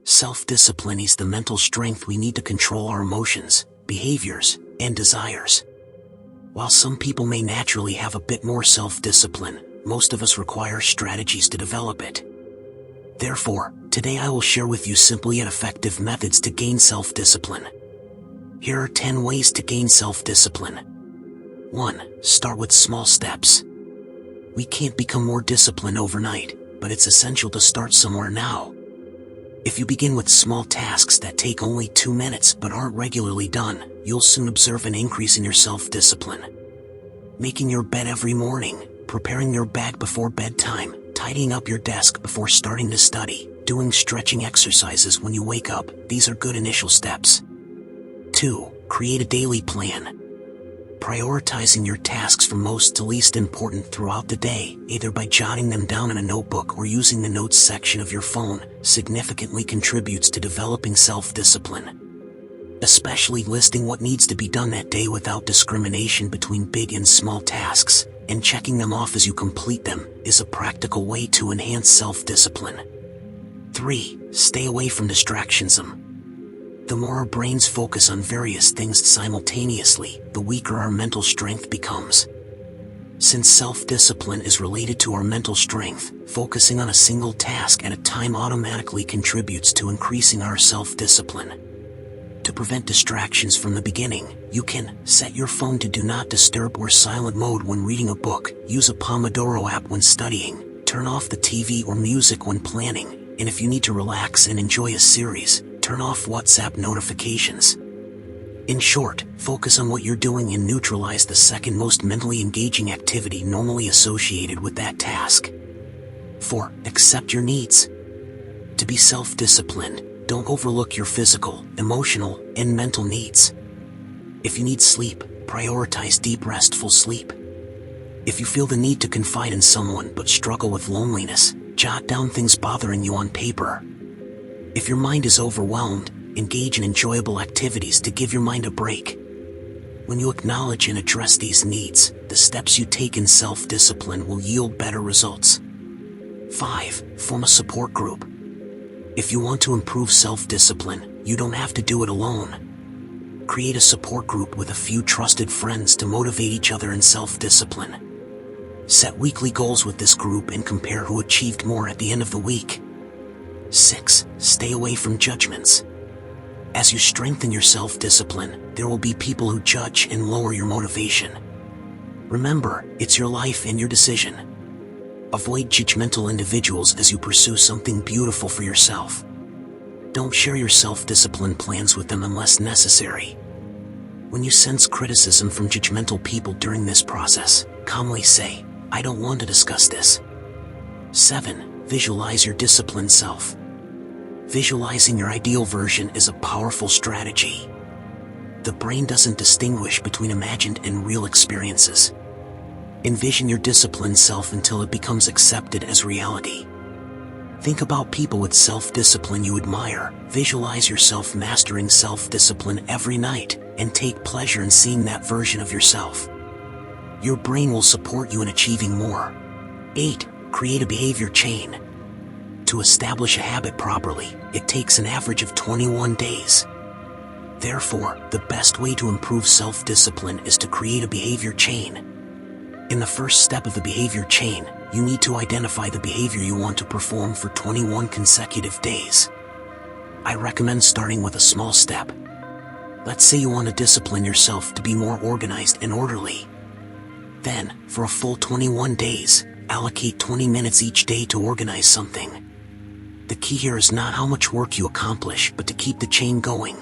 Self-discipline is the mental strength we need to control our emotions, behaviors, and desires. While some people may naturally have a bit more self-discipline, most of us require strategies to develop it. Therefore, today I will share with you simple yet effective methods to gain self-discipline. Here are 10 ways to gain self-discipline. 1. Start with small steps. We can't become more disciplined overnight, but it's essential to start somewhere now. If you begin with small tasks that take only 2 minutes but aren't regularly done, you'll soon observe an increase in your self-discipline. Making your bed every morning, preparing your bag before bedtime, tidying up your desk before starting to study, doing stretching exercises when you wake up, these are good initial steps. 2. Create a daily plan. Prioritizing your tasks from most to least important throughout the day, either by jotting them down in a notebook or using the notes section of your phone, significantly contributes to developing self-discipline. Especially listing what needs to be done that day without discrimination between big and small tasks, and checking them off as you complete them, is a practical way to enhance self-discipline. 3. Stay away from distractions. The more our brains focus on various things simultaneously, the weaker our mental strength becomes. Since self-discipline is related to our mental strength, focusing on a single task at a time automatically contributes to increasing our self-discipline. To prevent distractions from the beginning, you can set your phone to do not disturb or silent mode when reading a book, use a Pomodoro app when studying, turn off the TV or music when planning, and if you need to relax and enjoy a series, turn off WhatsApp notifications. In short, focus on what you're doing and neutralize the second most mentally engaging activity normally associated with that task. 4. Accept your needs. To be self-disciplined, don't overlook your physical, emotional, and mental needs. If you need sleep, prioritize deep restful sleep. If you feel the need to confide in someone but struggle with loneliness, jot down things bothering you on paper. If your mind is overwhelmed, engage in enjoyable activities to give your mind a break. When you acknowledge and address these needs, the steps you take in self-discipline will yield better results. 5. Form a support group. If you want to improve self-discipline, you don't have to do it alone. Create a support group with a few trusted friends to motivate each other in self-discipline. Set weekly goals with this group and compare who achieved more at the end of the week. 6. Stay away from judgments. As you strengthen your self-discipline, there will be people who judge and lower your motivation. Remember, it's your life and your decision. Avoid judgmental individuals as you pursue something beautiful for yourself. Don't share your self-discipline plans with them unless necessary. When you sense criticism from judgmental people during this process, calmly say, "I don't want to discuss this." 7. Visualize your disciplined self. Visualizing your ideal version is a powerful strategy. The brain doesn't distinguish between imagined and real experiences. Envision your disciplined self until it becomes accepted as reality. Think about people with self-discipline you admire, visualize yourself mastering self-discipline every night, and take pleasure in seeing that version of yourself. Your brain will support you in achieving more. 8. Create a behavior chain. To establish a habit properly, it takes an average of 21 days. Therefore, the best way to improve self-discipline is to create a behavior chain. In the first step of the behavior chain, you need to identify the behavior you want to perform for 21 consecutive days. I recommend starting with a small step. Let's say you want to discipline yourself to be more organized and orderly. Then, for a full 21 days, allocate 20 minutes each day to organize something. The key here is not how much work you accomplish, but to keep the chain going.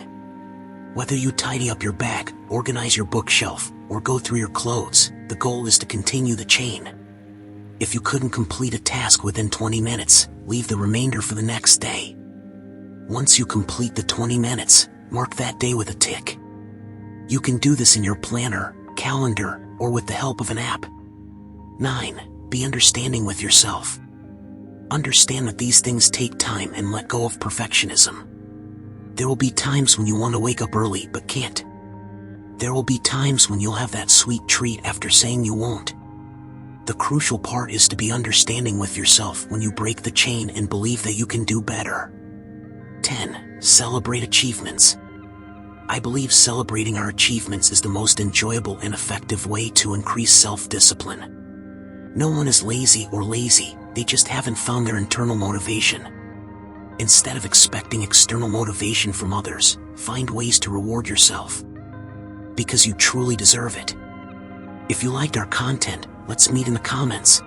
Whether you tidy up your bag, organize your bookshelf, or go through your clothes, the goal is to continue the chain. If you couldn't complete a task within 20 minutes, leave the remainder for the next day. Once you complete the 20 minutes, mark that day with a tick. You can do this in your planner, calendar, or with the help of an app. 9. Be understanding with yourself. Understand that these things take time and let go of perfectionism. There will be times when you want to wake up early but can't. There will be times when you'll have that sweet treat after saying you won't. The crucial part is to be understanding with yourself when you break the chain and believe that you can do better. 10. Celebrate achievements. I believe celebrating our achievements is the most enjoyable and effective way to increase self-discipline. No one is lazy or lazy, they just haven't found their internal motivation. Instead of expecting external motivation from others, find ways to reward yourself. Because you truly deserve it. If you liked our content, let's meet in the comments.